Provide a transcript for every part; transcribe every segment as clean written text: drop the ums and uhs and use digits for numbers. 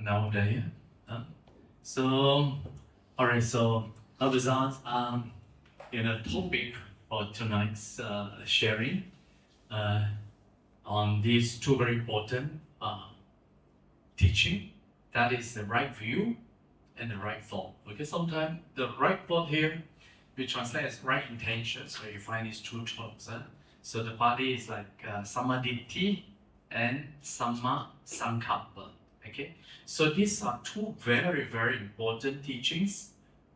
nowadays. So, alright, so Abizan, topic for tonight's sharing on these two very important teaching, that is the right view and the right thought. Okay, sometimes the right thought here we translate as right intention. So you find these two terms. So the body is like samadhi and samma sankappa. Okay, so these are two very, very important teachings,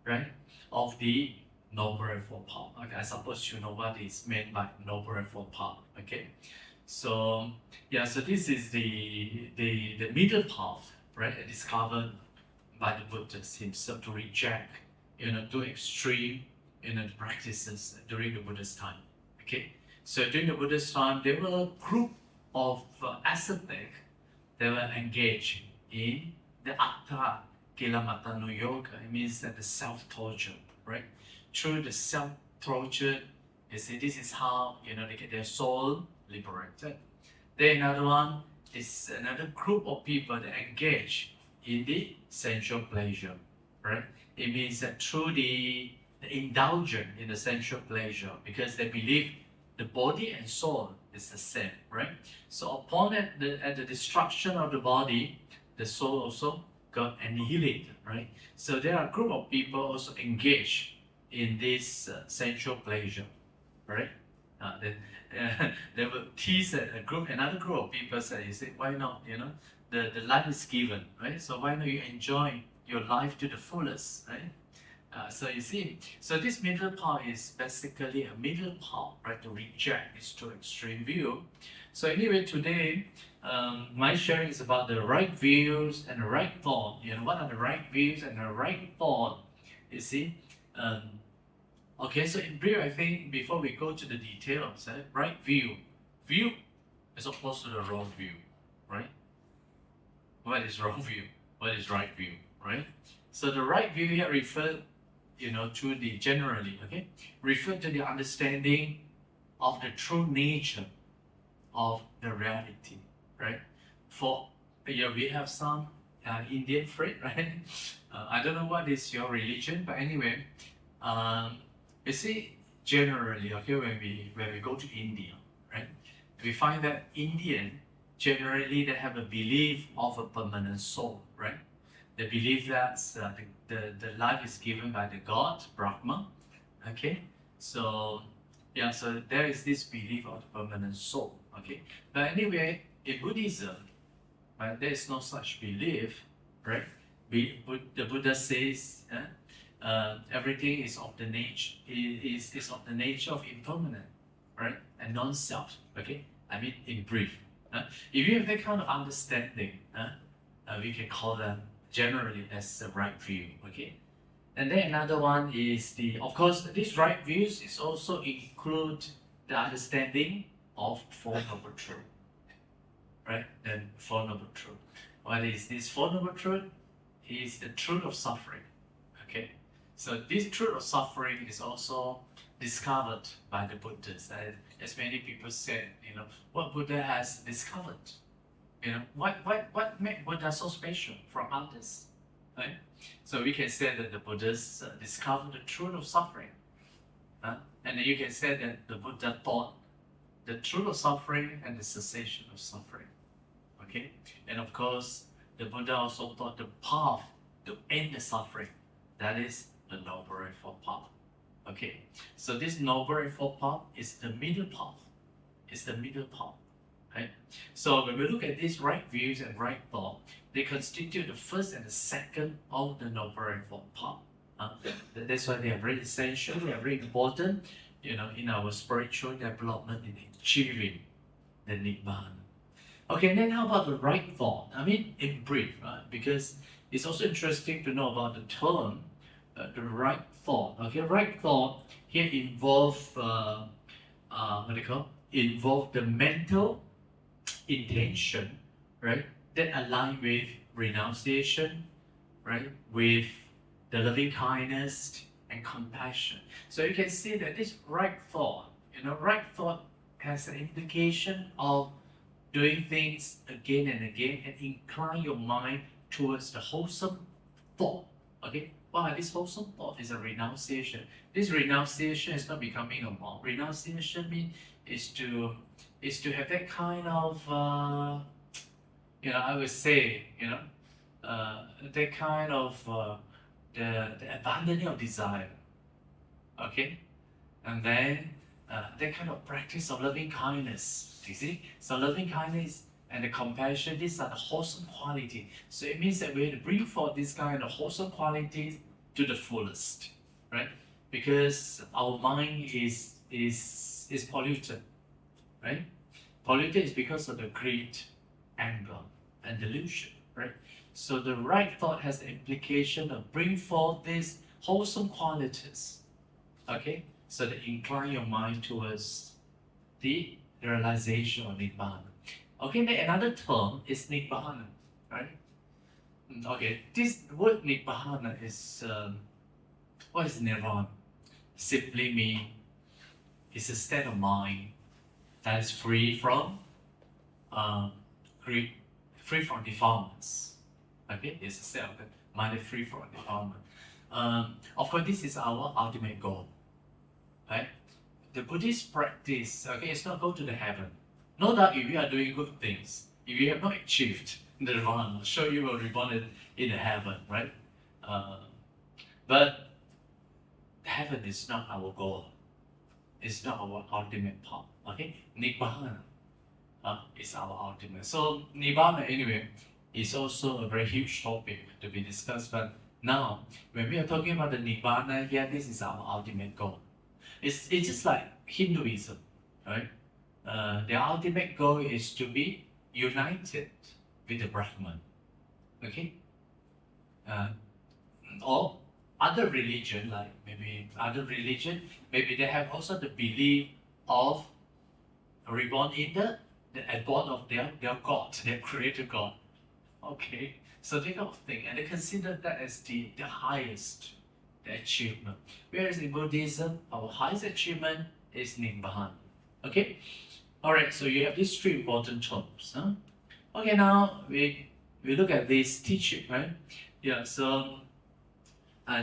right, of the Noble Eightfold Path. Okay, I suppose you know what is meant by Noble Eightfold Path. Okay, so yeah, so this is the middle path, right, discovered by the Buddhist himself to reject, two extreme, practices during the Buddhist time. Okay, so during the Buddhist time, there were a group of ascetic. They were engaged in the Atta Kilamatanu Yoga. It means that the self-torture, right? Through the self-torture, you see, this is how, they get their soul liberated. Then another one is another group of people that engage in the sensual pleasure, right? It means that through the indulgence in the sensual pleasure, because they believe the body and soul is the same, right? So upon at the destruction of the body, the soul also got annihilated, right? So there are a group of people also engaged in this sensual pleasure, right? They will tease another group of people say, you say, why not? The life is given, right? So why not you enjoy your life to the fullest, right? So you see, so this middle path is basically a middle path, right, to reject this two extreme view. So anyway, today, my sharing is about the right views and the right thought. What are the right views and the right thought? You see, okay, so in brief, I think before we go to the details, right view is opposed to the wrong view, right? What is wrong view? What is right view, right? So the right view here refers, to the generally, okay, refer to the understanding of the true nature of the reality, right? For we have some Indian friend, right? I don't know what is your religion, but anyway, you see, generally, okay, when we go to India, right, we find that Indian generally they have a belief of a permanent soul, right? They believe that the life is given by the God, Brahma. Okay, so yeah, so there is this belief of the permanent soul. Okay, but anyway, in Buddhism, right, there is no such belief, right? The Buddha says everything is of the nature is of the nature of impermanent, right, and non-self. Okay, I mean in brief, if you have that kind of understanding, we can call them generally as the right view. Okay, and then another one is of course these right views is also include the understanding of Four Noble Truth, right? Then Four Noble Truth. What is this Four Noble Truth? Is the truth of suffering. Okay, so this truth of suffering is also discovered by the Buddhists. As many people said, what Buddha has discovered. What made Buddha so special from others, right? So we can say that the Buddhists discovered the truth of suffering, and then you can say that the Buddha taught the truth of suffering and the cessation of suffering. Okay, and of course the Buddha also taught the path to end the suffering. That is the Noble Eightfold Path. Okay, so this Noble Eightfold Path is the middle path. It's the middle path. Right? So when we look at these right views and right thought, they constitute the first and the second of the Noble Eightfold Path. That's why they are very essential, they are very important, in our spiritual development in achieving the Nibbana. Okay, then how about the right thought? I mean, in brief, right? Because it's also interesting to know about the term, the right thought. Okay, right thought here involve involve the mental intention, right, that align with renunciation, right, with the loving kindness and compassion. So you can see that this right thought, right thought has an implication of doing things again and again and incline your mind towards the wholesome thought. Okay, what are these wholesome thought? Is a renunciation. This renunciation is not becoming a monk. Renunciation means is to have that kind of I would say that kind of the abandoning of desire. Okay, and then that kind of practice of loving kindness. You see, so loving kindness and the compassion, these are the wholesome qualities. So it means that we have to bring forth this kind of wholesome qualities to the fullest, right? Because our mind is polluted, right? Polluted is because of the greed, anger, and delusion, right? So the right thought has the implication of bring forth these wholesome qualities, okay? So that incline your mind towards the realization of Nibbana. Okay, then another term is Nibbana, right? Okay, this word Nibbana is, what is Nirvana? Simply mean it's a state of mind that is free from greed, free from defilements. Okay, it's a state of mind free from defilement. Of course, this is our ultimate goal, right? The Buddhist practice, okay, it's not go to the heaven. No doubt if you are doing good things, if you have not achieved nirvana, sure you will reborn in the heaven, right? But heaven is not our goal. It's not our ultimate path. Okay, Nibbana is our ultimate. So Nibbana anyway is also a very huge topic to be discussed. But now, when we are talking about the Nibbana here, this is our ultimate goal. It's just like Hinduism, right? Their ultimate goal is to be united with the Brahman, okay? Or other religion, like maybe maybe they have also the belief of reborn in the born of their God, their creator God. Okay, so they kind of thing, and they consider that as the highest achievement. Whereas in Buddhism, our highest achievement is Nibbana. Okay? Alright, so you have these three important terms. Huh? Okay, now we look at this teaching, right? Yeah, so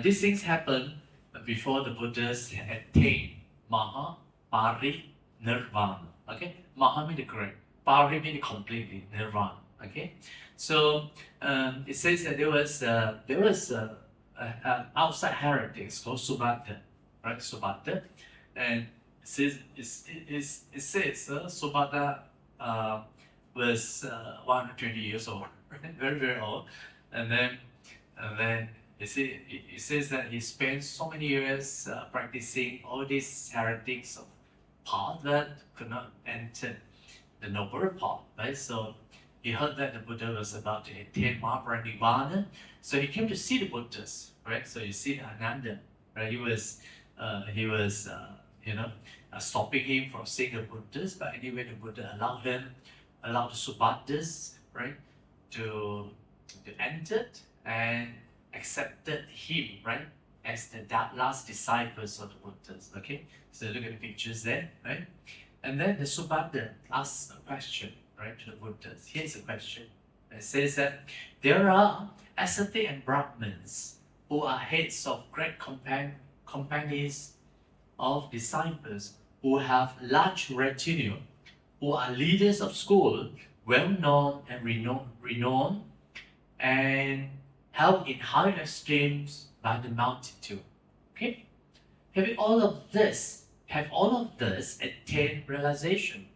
these things happen before the Buddhas attained Maha, Pari, Nirvana. Okay? Maha means the great, Pari means completely, Nirvana. Okay? So it says that there was outside heretics called Subhadda, right? Subhadda, and it says Subhadda was 120 years old, right? Very very old, and then it says that he spent so many years practicing all these heretics of path that could not enter the noble path, right? So he heard that the Buddha was about to attain Mahaparinibbana, so he came to see the Buddhas, right? So you see Ananda, right? He was stopping him from seeing the Buddhas, but anyway, the Buddha allowed the Subhaddas, right, to enter and accepted him, right, as the last disciples of the Buddhas. Okay, so look at the pictures there, right? And then the Subhadda asks a question, right, to the Buddhas. Here's a question. It says that there are ascetics and Brahmins who are heads of great companies of disciples who have large retinue, who are leaders of school, well known and renowned, and held in high esteem by the multitude. Okay, have all of this attained realization,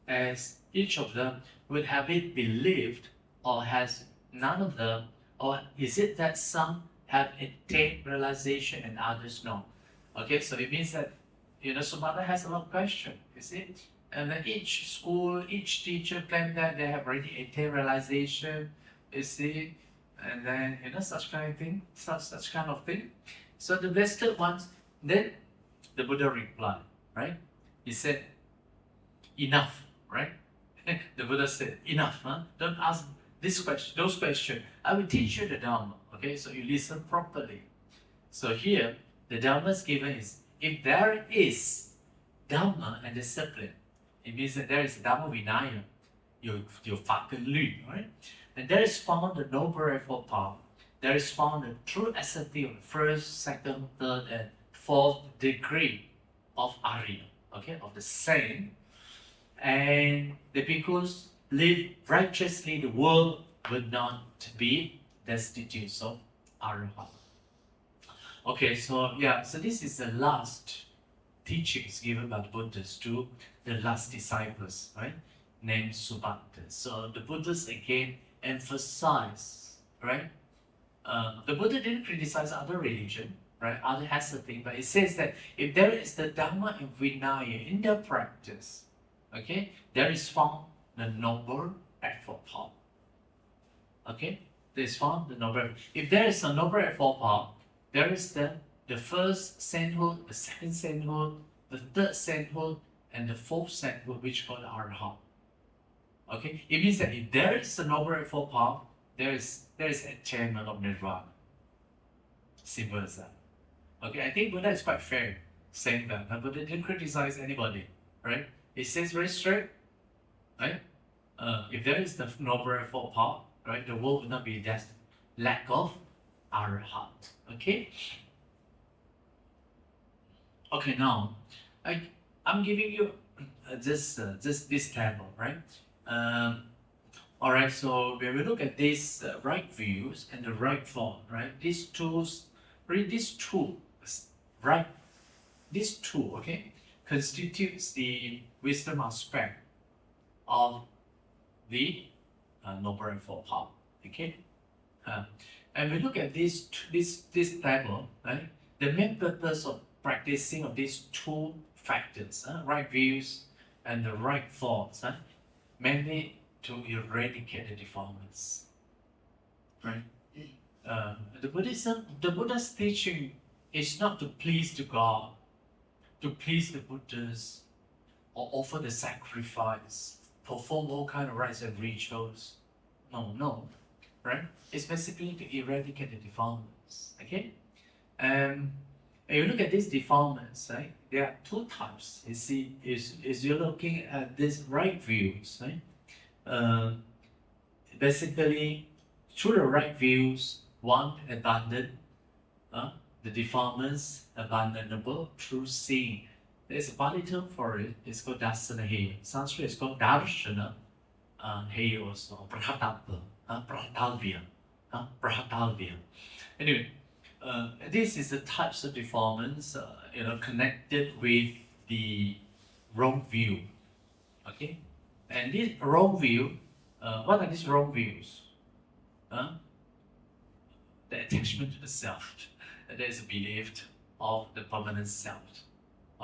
as each of them would have it believed, or has none of them, or is it that some have attained realization and others not? Okay, so it means that Subhadda has a lot of questions, you see, and then each school, each teacher claim that they have already attained realization, you see, and then such kind of thing, such kind of thing. So the vested ones, then the Buddha replied, right? He said, enough, right? The Buddha said, enough, huh? Don't ask this question, those questions. I will teach you the Dhamma, okay? So you listen properly. So here, the Dhamma is given is, if there is Dhamma and discipline, it means that there is Dhamma Vinaya, your Pháp luận, right? And there is found the Noble Eightfold Path. There is found the true asceticism of the first, second, third, and fourth degree of Arya, okay, of the saint. And the bhikkhus live righteously, the world will not be destitute of Arahant. Okay, so this is the last teachings given by the Buddhists to the last disciples, right? Named Subhante. So the Buddhists again emphasize, right? The Buddha didn't criticize other religion, right? Other has the thing, but it says that if there is the Dhamma and Vinaya in their practice, okay, there is found the Noble Eightfold Path. Okay, there is found the Noble. If there is a Noble Eightfold Path, there is the first sainthood, the second sainthood, the third sainthood, and the fourth sainthood, which called Arahant. Okay, it means that if there is a Noble Eightfold Path, there is attainment of Nirvana. Simple as that. Okay, I think Buddha is quite fair saying that. Buddha didn't criticize anybody, right? It says very straight, right? If there is the Noble Eightfold Path, right, the world will not be that lack of Arahant. Okay. Okay, now I'm giving you this table, right? All right. So when we look at these right views and the right thought, right? These two, okay, constitutes the wisdom aspect of the Noble Eightfold Path. Okay. And we look at this table, right? The main purpose of practicing of these two factors, right views and the right thoughts, mainly to eradicate the defilements, right? The Buddha's teaching is not to please the God, to please the Buddhas, or offer the sacrifice, perform all kind of rites and rituals. No, right? It's basically to eradicate the defilements, okay? And you look at these defilements, right? There are two types. You see, is you're looking at these right views, right? Basically, through the right views, one, abandon the defilements, abandonable through seeing. There's a Pali term for it. It's called dasana heya. Sanskrit is called darshana heya also, prahatalvya. Anyway, this is the types of defilements, connected with the wrong view. Okay, and this wrong view, what are these wrong views? The attachment to the self. There is a belief of the permanent self.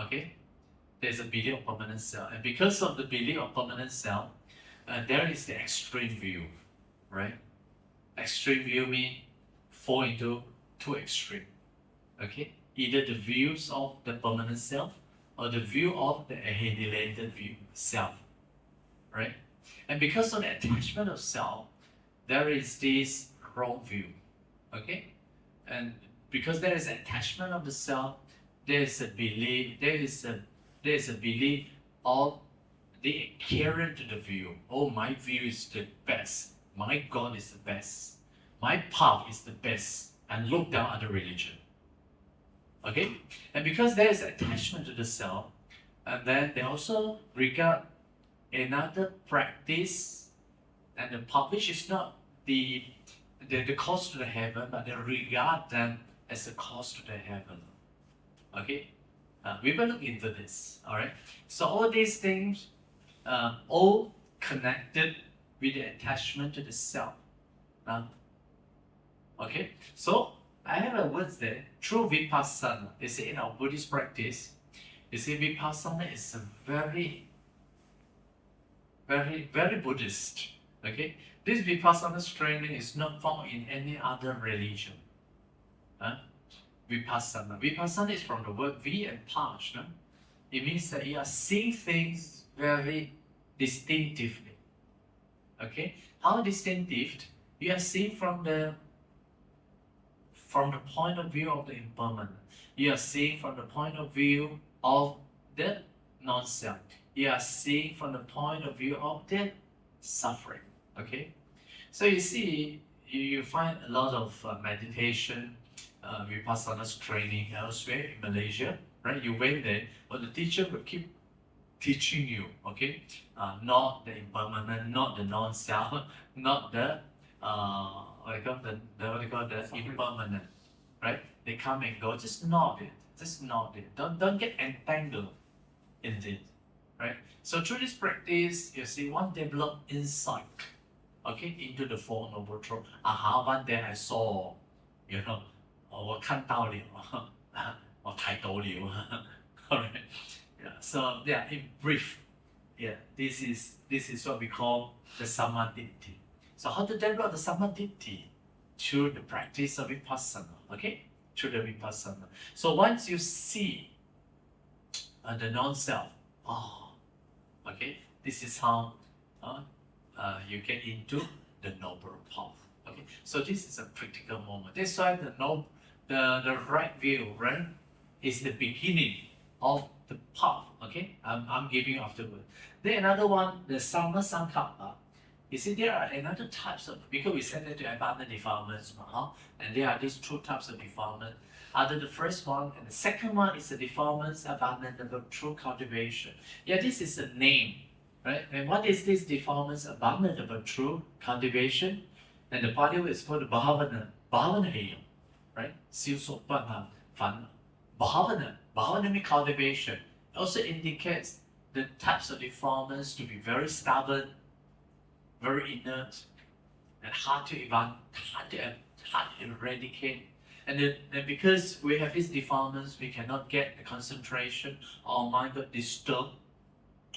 Okay, there is a belief of permanent self, and because of the belief of permanent self, there is the extreme view, right? Extreme view means fall into two extreme. Okay, either the views of the permanent self or the view of the annihilated view self, right? And because of the attachment of self, there is this wrong view. Okay, and because there is attachment of the self, there is a belief. There is a belief of the adherent to the view. Oh, my view is the best. My God is the best. My path is the best. And look down at the religion. Okay, and because there is attachment to the self, and then they also regard another practice and the path, which is not the cause to the heaven, but they regard them as a cause to the heaven. Okay, we will look into this. All right, so all these things, all connected with the attachment to the self. Okay, so I have a word there. True vipassana. They say in our Buddhist practice, they say vipassana is a very, very, very Buddhist. Okay, this vipassana training is not found in any other religion. Vipassana. Vipassana is from the word vi and pas. It means that you are seeing things very distinctively. Okay, how distinctive? You are seeing from the point of view of the impermanent. You are seeing from the point of view of the non-self. You are seeing from the point of view of the suffering. Okay, So you see, you find a lot of meditation, vipassana training elsewhere in Malaysia, right? You went there, but the teacher will keep teaching you, okay? Not the impermanent, not the non-self, not the what do you call the impermanent, right? They come and go, just nod it, just nod it. Don't get entangled in it, right? So through this practice, you see, one develop insight, okay, into the Four Noble Truths. One day I saw, you know, 我看到了，我睇到了，alright. Yeah. So yeah, in brief, yeah, this is what we call the samadhi. So how to develop the samadhi? Through the practice of vipassana, okay? Through the vipassana. So once you see the non-self, okay, this is how you get into the noble path. Okay, so this is a critical moment. That's why the right view, right, is the beginning of the path. Okay, I'm giving you afterward. Then another one, the Samma Sankappa. You see, there are another types of, because we said that to abandon defilements, and there are these two types of defilement. Either the first one and the second one is the defilements abandonable through cultivation. Yeah, this is the name, right? And what is this defilements abandonable through cultivation? And the Pali word is called Bhavana, Bhavana, right? Bhavana means cultivation. It also indicates the types of defilements to be very stubborn, very inert, and hard to eradicate. And then because we have these defilements, we cannot get the concentration. Our mind got disturbed.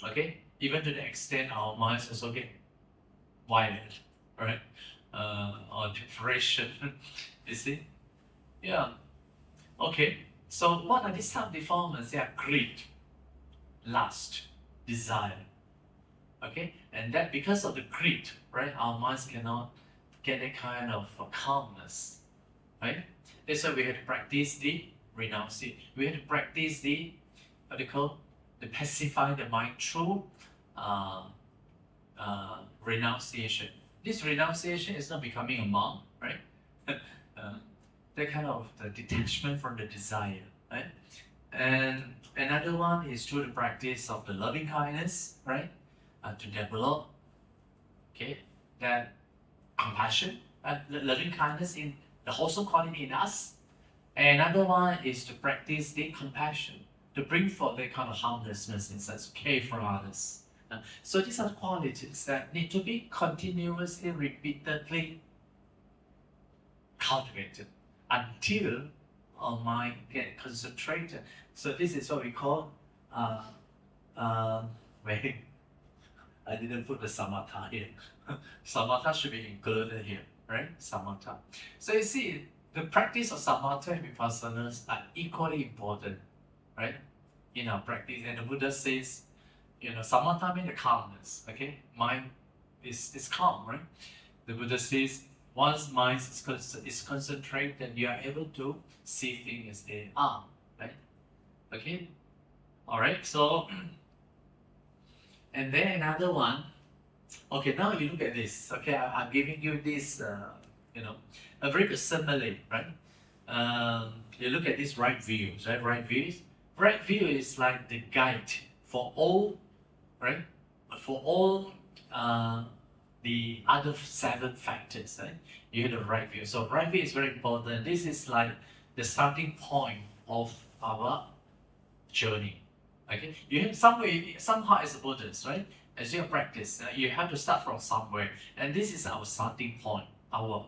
Okay, even to the extent our minds also get violent, right? Or depression. You see? Yeah. Okay. So what are these type of defilements? They are greed, lust, desire. Okay, and that because of the greed, right? Our minds cannot get that kind of calmness, right? That's why we have to practice the renunciation. We have to practice the what they call the pacify the mind through renunciation. This renunciation is not becoming a monk, right? That kind of the detachment from the desire, right? And another one is through the practice of the loving kindness, right? To develop, okay, that compassion, loving kindness in the wholesome quality in us. And another one is to practice the compassion, to bring forth that kind of harmlessness in such care for others. So these are qualities that need to be continuously, repeatedly cultivated until our mind get concentrated. So this is what we call wait, I didn't put the samatha here. Samatha should be included here, right? Samatha. So you see, the practice of samatha and vipassanas are equally important, right? In our practice. And the Buddha says, samatha means the calmness, okay? Mind is calm, right? The Buddha says, once mind is concentrated, you are able to see things as they are, right? Okay? Alright, so and then another one, okay, now you look at this, okay, I'm giving you this, a very good simile, right? You look at these right views, right? Right views. Right view is like the guide for all, right? For all the other 7 factors, right? You have the right view. So right view is very important. This is like the starting point of our journey. Okay, you have somehow as a Buddhist, right? As your practice, you have to start from somewhere, and this is our starting point, our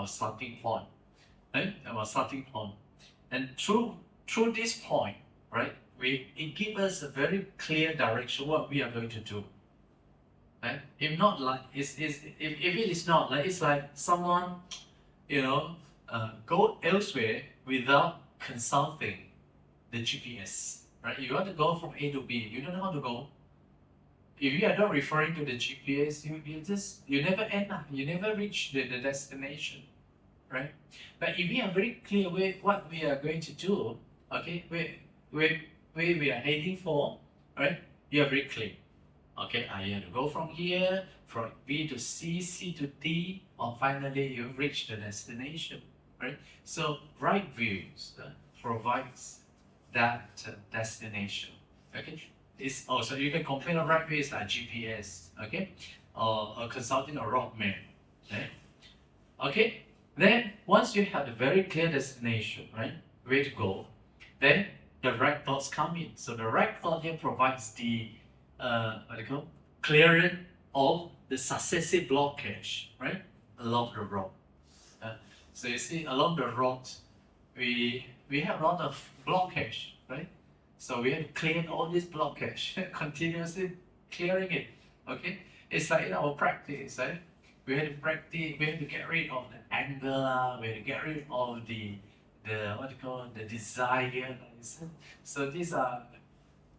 starting point, right? Our starting point, and through this point, right? It gives us a very clear direction what we are going to do. Right? If not like if it is not like it's like someone, go elsewhere without consulting the GPS. Right? You want to go from A to B, you don't know how to go. If you are not referring to the GPS, you never end up, you never reach the destination, right? But if we are very clear with what we are going to do, okay, where we are heading for, right? You are very clear. Okay, you have to go from here, from B to C, C to D, or finally you reach the destination, right? So right views provides that destination. Okay, it's also you can compare the right views like GPS, okay, or consulting a roadmap, right? Okay, then once you have a very clear destination, right, where to go, then the right thoughts come in. So the right thought here provides the what do you call clearing of the successive blockage, right, along the road. So you see, along the road, we have a lot of blockage, right? So we have to clear all this blockage, continuously clearing it. Okay, it's like in our practice, right? We have to practice. We have to get rid of the anger. We have to get rid of the what do you call the desire. So these are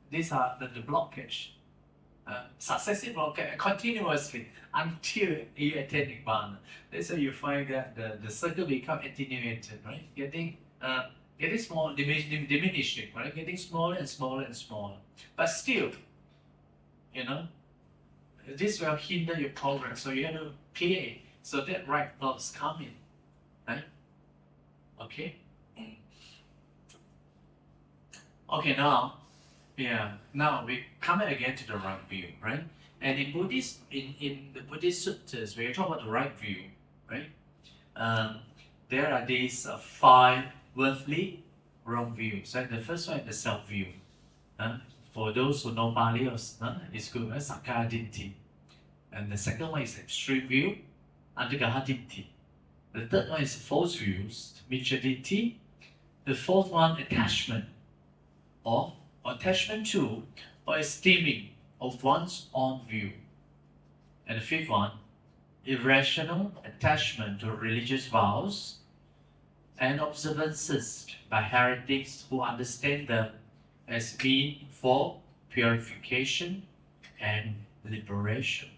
the blockage, successive blockage continuously until you attain Nibbana. That's why you find that the circle become attenuated, right? Getting small, diminishing, right? Getting smaller and smaller and smaller. But still, you know, this will hinder your progress. So you have to clear it so that right thoughts come in, right? Okay. Okay, now we come again to the right view, right? And in Buddhist, in the Buddhist sutras, where you talk about the right view, right? There are these 5 worldly wrong views. Right? The first one is the self view. For those who know Pali, it's good, right? Sakkaya Ditthi. And the second one is extreme view, Anagaha Ditthi. The third one is false views, Miccha Ditthi. The fourth one, attachment, or attachment to, or esteeming of one's own view. And the fifth one, irrational attachment to religious vows and observances by heretics who understand them as being for purification and liberation.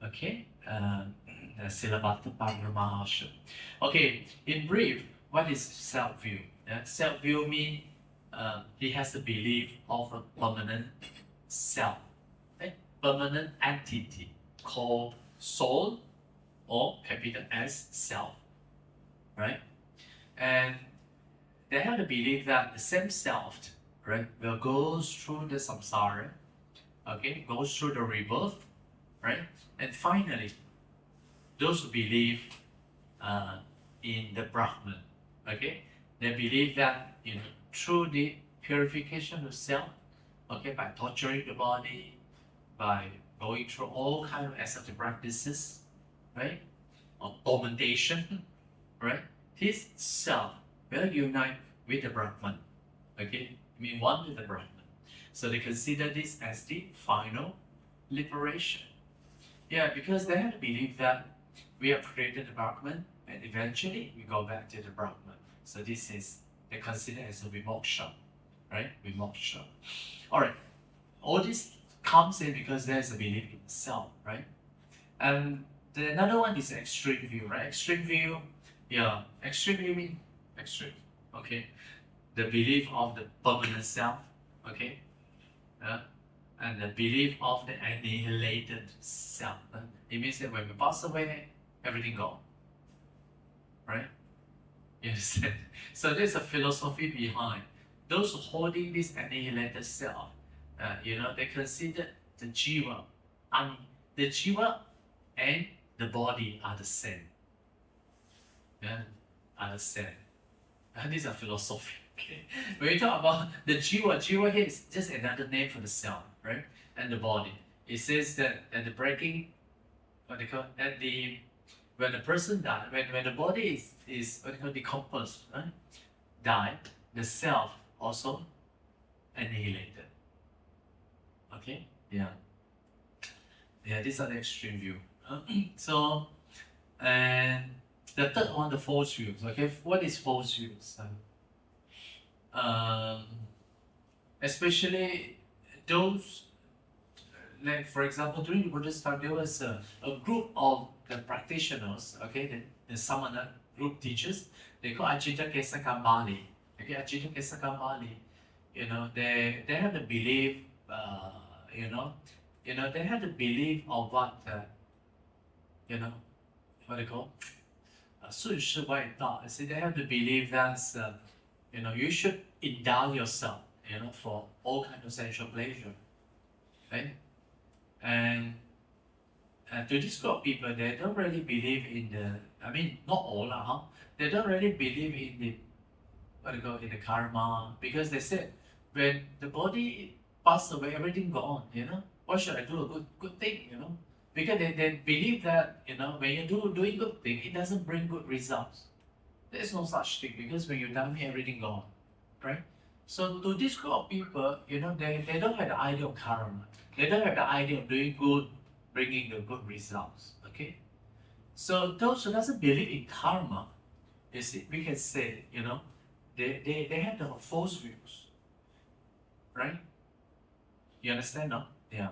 Okay, Silabata Paramahansa. Okay, in brief, what is self-view? Self-view means he has a belief of a permanent self, permanent entity called soul or capital S self, right? And they have the belief that the same self, right, will go through the samsara, okay, goes through the rebirth, right? And finally, those who believe in the Brahman, okay, they believe that through the purification of self, okay, by torturing the body, by going through all kind of ascetic practices, right, or tormentation, right, his self will unite with the Brahman, okay, one with the Brahman. So they consider this as the final liberation. Yeah, because they have to believe that we have created the Brahman and eventually we go back to the Brahman. So this is, they consider as a vimoksha, right? Vimoksha. Alright, all this comes in because there's a belief in self, right? And the another one is extreme view, right? Extreme view, extreme view means extreme, okay? The belief of the permanent self, okay? And the belief of the annihilated self. It means that when we pass away, everything gone, right? You understand? So there's a philosophy behind. Those holding this annihilated self, they consider the jiva, the jiva and the body are the same. Are the same. And these are philosophy. Okay. When we talk about the jiva here is just another name for the self, right? And the body. It says that at the breaking, when the person died, when the body is decomposed, right? Died, the self also annihilated. Okay? Yeah, these are the extreme view. So, and the third one, the false views. Okay, what is false views? Especially those, like for example, during the Buddhist time, there was a group of the practitioners, okay, the samana group teachers, they call Ajita Kesakambali. Okay, Ajita Kesakambali, they have the belief, they have the belief of what, what they call, 顺势外道. See, they have the belief that, you should endow yourself, for all kinds of sensual pleasure, right? And to this group of people, they don't really believe in not all, they don't really believe in the, in the karma, because they said, when the body passes away, everything gone, why should I do a good thing, because they believe that, when you doing good thing, it doesn't bring good results. There's no such thing, because when you die, everything gone, right? So to this group of people, they don't have the idea of karma. They don't have the idea of doing good, bringing the good results, okay? So those who doesn't believe in karma, we can say, they have the false views, right? You understand, no? Yeah.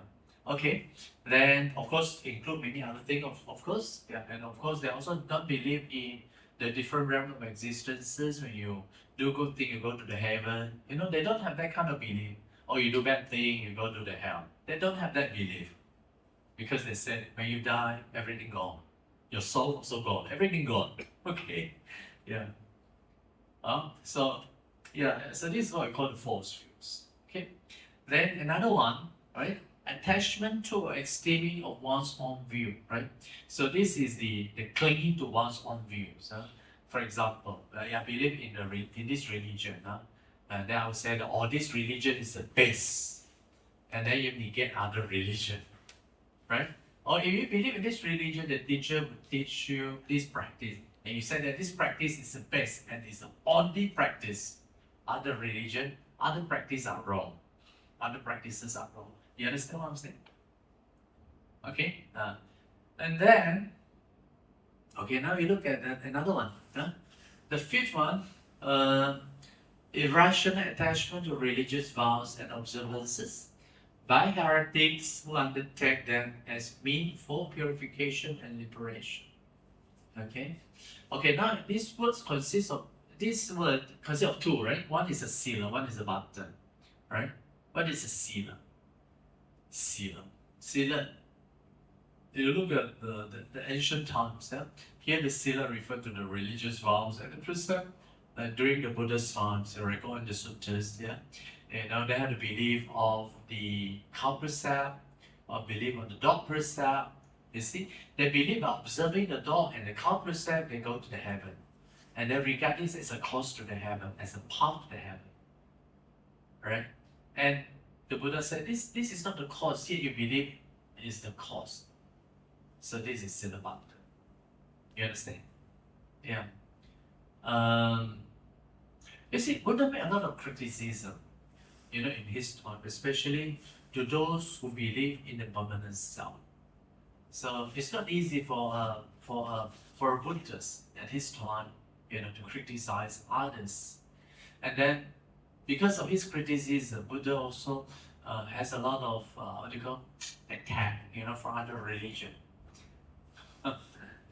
Okay. Then, of course, include many other things, of course. Yeah. And of course, they also don't believe in the different realm of existences. When you do good thing, you go to the heaven. They don't have that kind of belief. Or you do bad thing, you go to the hell. They don't have that belief. Because they said, when you die, everything gone. Your soul also gone. Everything gone. Okay. Yeah. So this is what I call the false views. Okay. Then another one, right? Attachment to or esteeming of one's own view, right? So this is the clinging to one's own views. For example, I believe in this religion, and then I would say that this religion is the best, and then you negate other religion, right? Or if you believe in this religion, the teacher will teach you this practice, and you say that this practice is the best and is the only practice. Other religion, other practices are wrong. Other practices are wrong. You understand what I'm saying? Okay. And then, now we look at another one. The fifth one, irrational attachment to religious vows and observances by heretics who undertake them as means for purification and liberation. Okay. Now this word consists of two, right? One is a sila, one is a bhante, right? What is a sila? Sila. You look at the ancient times. Here the sila refer to the religious vows and the precept. During the Buddhist times, they record in the suttas. They had the belief of the cow precept, or belief of the dog precept. You see, they believe by observing the dog and the cow precept, they go to the heaven. And they regard this as a cause to the heaven, as a path to the heaven. Right? And the Buddha said, this is not the cause, yet you believe it is the cause. So this is Sudhamma. You understand? Yeah. You see, Buddha made a lot of criticism, in his time, especially to those who believe in the permanent self. So it's not easy for a Buddhist at his time, to criticize others. And then, because of his criticism, Buddha also has a lot of attack, from other religion.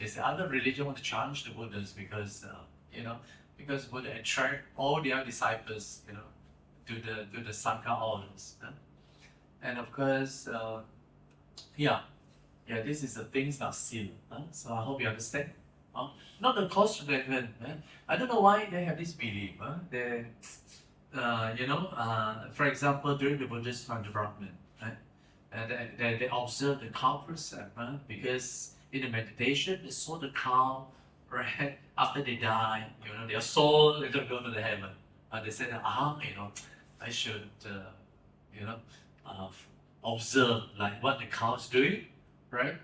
It's the other religion want to challenge the Buddhists because because Buddha attract all their disciples, to the Sangha orders. And of course, this is the things about sin. So I hope you understand. Not the cause to the heaven. I don't know why they have this belief. For example, during the Buddhist development, they observe the cow precept, because in the meditation they saw the cow, right? After they die, their soul they don't go to the heaven. They said, I should, observe like what the cow's doing, right?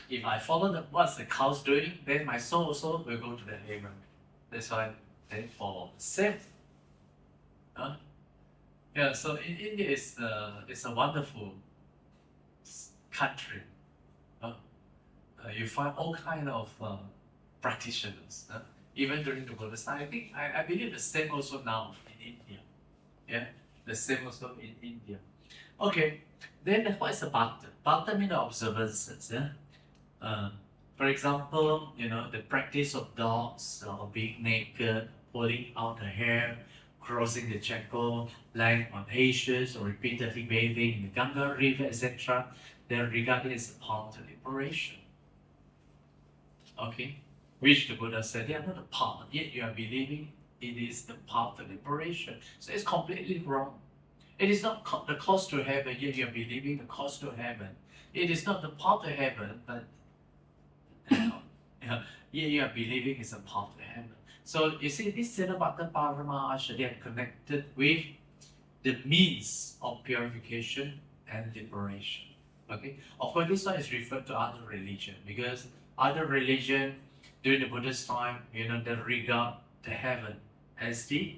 If I follow what the cow's doing, then my soul also will go to the heaven. That's why they follow. Same. So in India it's a wonderful country. You find all kind of practitioners, even during the Buddhist time. I believe the same also now in India. The same also in India. Okay, then what is a bhante? Bhante means observances. For example, the practice of dogs, or being naked, pulling out the hair, crossing the Chaco, lying on ashes, or repeatedly bathing in the Ganga river, etc. they are regarded as a path to liberation. Okay? Which the Buddha said they are not a path, yet you are believing it is the path to liberation. So it's completely wrong. It is not the course to heaven, yet you are believing the course to heaven. It is not the path to heaven, but yet you are believing it's a path to heaven. So you see, this Siddhartha Paramahansa, they are connected with the means of purification and liberation. Okay, of course, this one is referred to other religion because other religion during the Buddhist time, they regard the heaven as the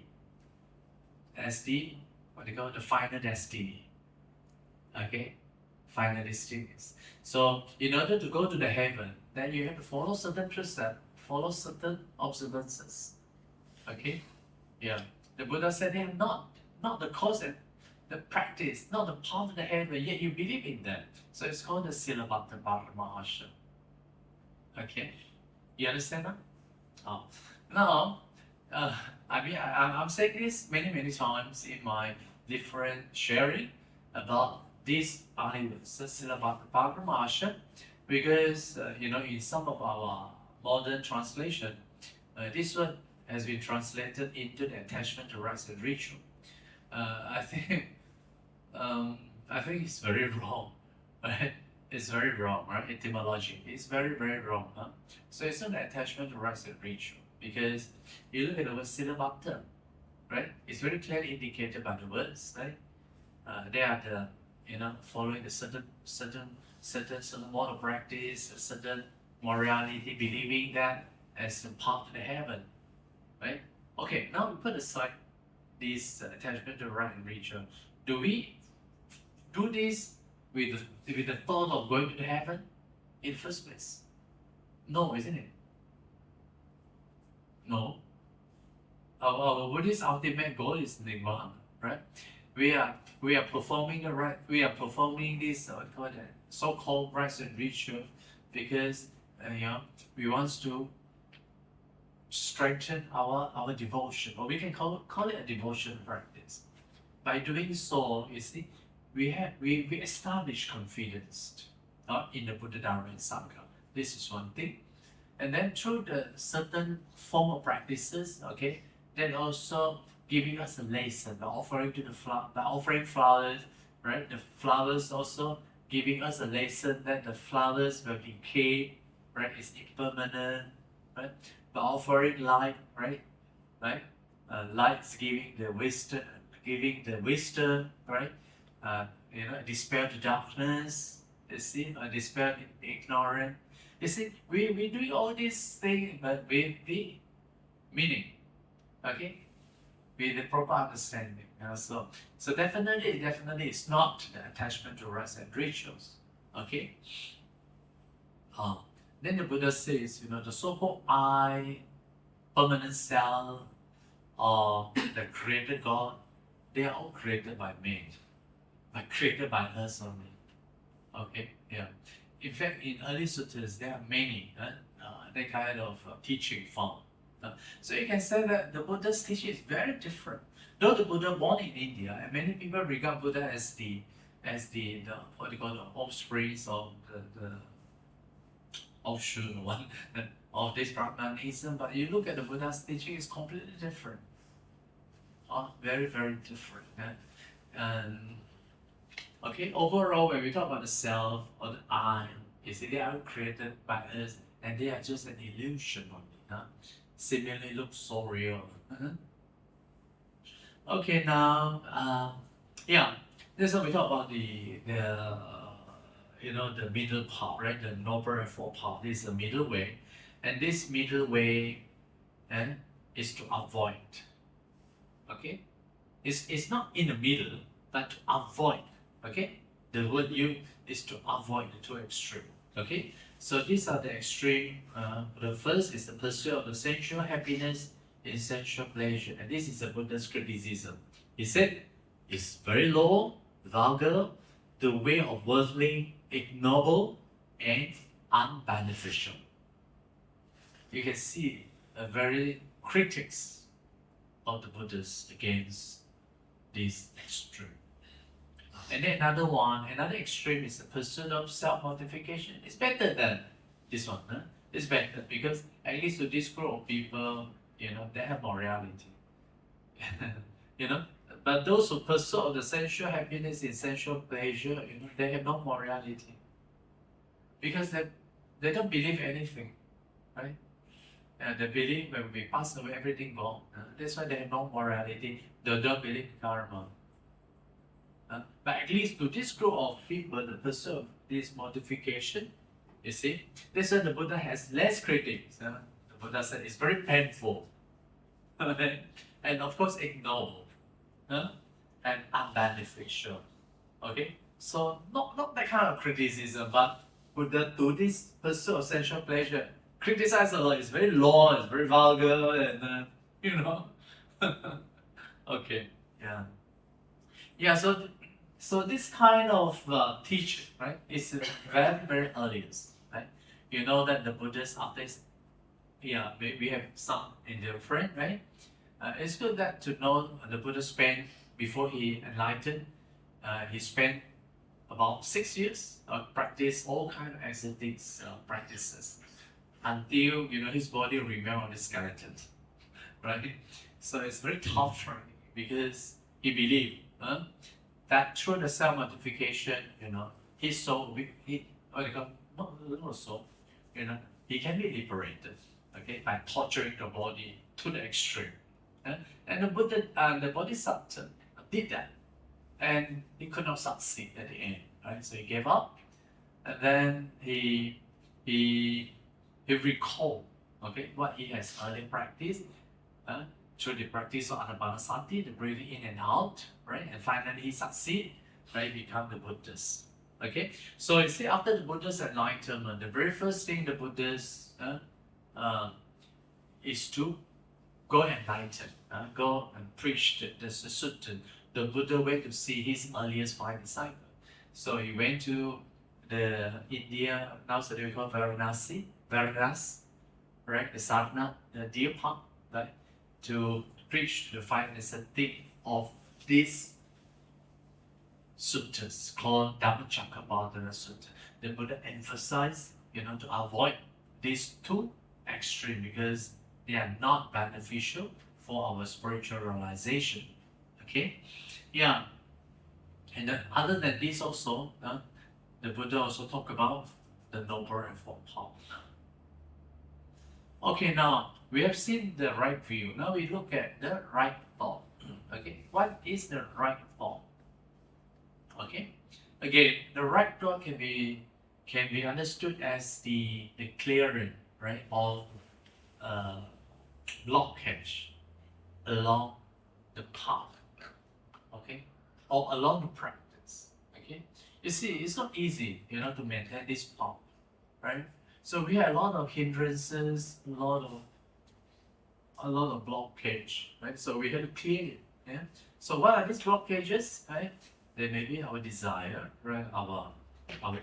what they call it, the final destiny. Okay, final destiny. So in order to go to the heaven, then you have to follow certain precepts, follow certain observances. Okay, yeah. The Buddha said they are not the cause and the practice, not the path to the heaven, yet you believe in them. So it's called the Siddhartha Paramahansa. Okay, you understand that? Oh. Now, I'm saying this many times in my different sharing about this Siddhartha Paramahansa, because in some of our modern translation, this word has been translated into the attachment to rites and ritual. I think it's very wrong, right? It's very wrong, right? Etymology, it's very wrong, huh? So it's not an attachment to rites and ritual, because you look at the word Siddhartha, right? It's very clearly indicated by the words, right? They are the following the certain mode of practice, a certain morality, believing that as a path to the heaven, right? Okay, now we put aside this attachment to right and ritual. Do we do this with the thought of going to the heaven in the first place? No, isn't it? No. Our Buddhist ultimate goal is Nibbana, right? We are performing the right. We are performing this so-called rites and ritual because we want to strengthen our devotion, or we can call it a devotion practice. By doing so, you see, we establish confidence in the Buddha Dharma and Sangha. This is one thing. And then through the certain form of practices, okay, then also giving us a lesson by offering flowers, right? The flowers also giving us a lesson that the flowers will decay, right? It's impermanent, right? By offering light, right? Light's giving the wisdom, right? Dispel the darkness. You see, dispel the ignorance. You see, we do all these things, but with the meaning, okay, with the proper understanding. So definitely, it's not the attachment to rites and rituals, okay. Then the Buddha says, the so-called I, permanent self, or the created God, they are all created by man, but created by us only. Okay, yeah. In fact, in early sutras, there are many that kind of teaching form. So you can say that the Buddha's teaching is very different. Though the Buddha born in India, and many people regard Buddha as the what they call the offspring of the offshoot one of this Brahmanism, but you look at the Buddha's teaching, it's completely different. Very different. And okay, overall, when we talk about the self or the I, you see, they are created by us, and they are just an illusion only. Seemingly look so real. Okay, now, this is when we talk about the middle path, right? The noble and four path. This is the middle way, and this middle way, is to avoid. Okay, it's not in the middle, but to avoid. Okay, the word used is to avoid the two extremes. Okay, so these are the extreme. The first is the pursuit of the sensual happiness in sensual pleasure, and this is the Buddha's criticism. He said it's very low, vulgar, the way of worldly, ignoble, and unbeneficial. You can see a very critics of the Buddhists against this extreme. And then another extreme is the pursuit of self-mortification. It's better than this one. Huh? It's better because at least to this group of people, they have morality. you know, but those who pursue the sensual happiness in sensual pleasure, they have no morality because they don't believe anything, right? They believe when we pass away, everything gone. That's why they have no morality. They don't believe karma. But at least to this group of people, the pursuit of this mortification, you see, that's why the Buddha has less critics. The Buddha said it's very painful, and of course ignoble, and unbeneficial. Okay, so not that kind of criticism, but Buddha to this pursuit of sensual pleasure criticize a lot. It's very low, it's very vulgar, and okay, yeah. Yeah, so this kind of teaching, right, is very, very earliest, right? You know that the Buddhists after, we have some Indian friend, right? It's good that to know the Buddha spent, before he enlightened, he spent about 6 years practice all kind of ascetics practices until, his body remained on the skeleton, right? So it's very tough for him because he believed, that through the self-mortification, his soul, not soul, he can be liberated, okay, by torturing the body to the extreme. And the Buddha, the Bodhisattva did that, and he could not succeed at the end, right? So he gave up, and then he recalled, okay, what he has earlier practiced, through the practice of Anapanasati, the breathing in and out, right? And finally he succeed, right? Become the Buddhist. Okay? So you see, after the Buddha's enlightenment, the very first thing the Buddhists is to go enlighten, go and preach the Sutta. The Buddha went to see his earliest 5 disciples. So he went to the India, now today we call Varanasi, right? The Sadhana, the deer park, right? To preach the 5 ascetic of these suttas called Dhammacakkappavattana Sutta. The Buddha emphasized, to avoid these two extremes because they are not beneficial for our spiritual realization. Okay, yeah. And then other than this, also, the Buddha also talked about the noble and four paths. Okay, now we have seen the right view. Now we look at the right thought. Okay, what is the right thought? Okay, again, the right thought can be understood as the clearing, right, of blockage along the path. Okay, or along the practice. Okay, you see, it's not easy, to maintain this path, right? So we have a lot of hindrances, a lot of blockage, right? So we have to clear it. Yeah. So what are these blockages, right? They may be our desire, right? Our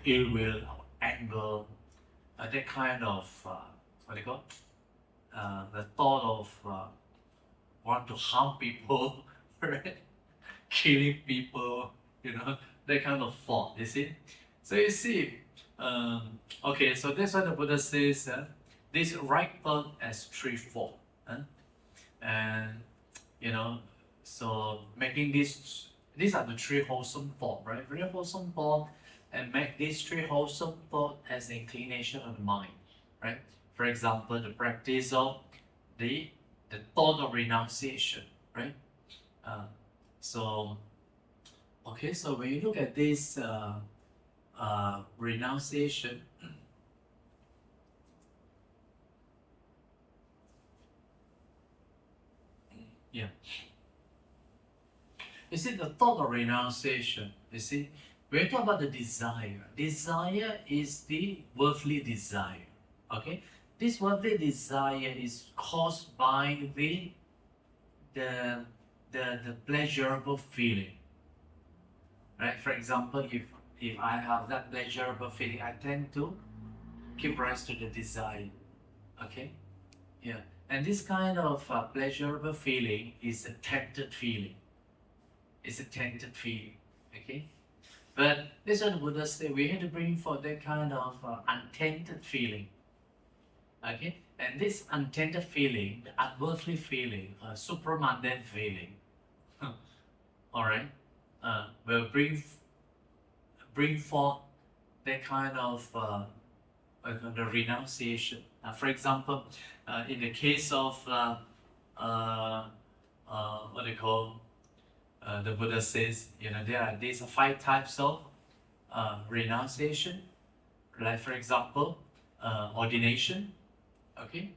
ill will, our anger, that kind of what do you call? The thought of want to harm people, right? Killing people, that kind of thought. You see. So you see. Okay, so that's why the Buddha says this right thought as threefold, and so making these are the 3 wholesome thought, right? Very wholesome thought, and make these 3 wholesome thought as the inclination of the mind, right? For example, the practice of the thought of renunciation, right? So when you look at this. Renunciation, yeah. You see, the thought of renunciation, when you talk about the desire is the worldly desire, okay? This worldly desire is caused by the pleasurable feeling, right? For example, if I have that pleasurable feeling, I tend to give rise to the desire. Okay? Yeah. And this kind of pleasurable feeling is a tainted feeling. Okay? But this is what the Buddha said, we have to bring forth that kind of untainted feeling. Okay? And this untainted feeling, the unworldly feeling, supramundane feeling, alright, will bring forth that kind of the renunciation. For example, in the case of what they call, the Buddha says, there are these 5 types of renunciation. Like for example, ordination. Okay,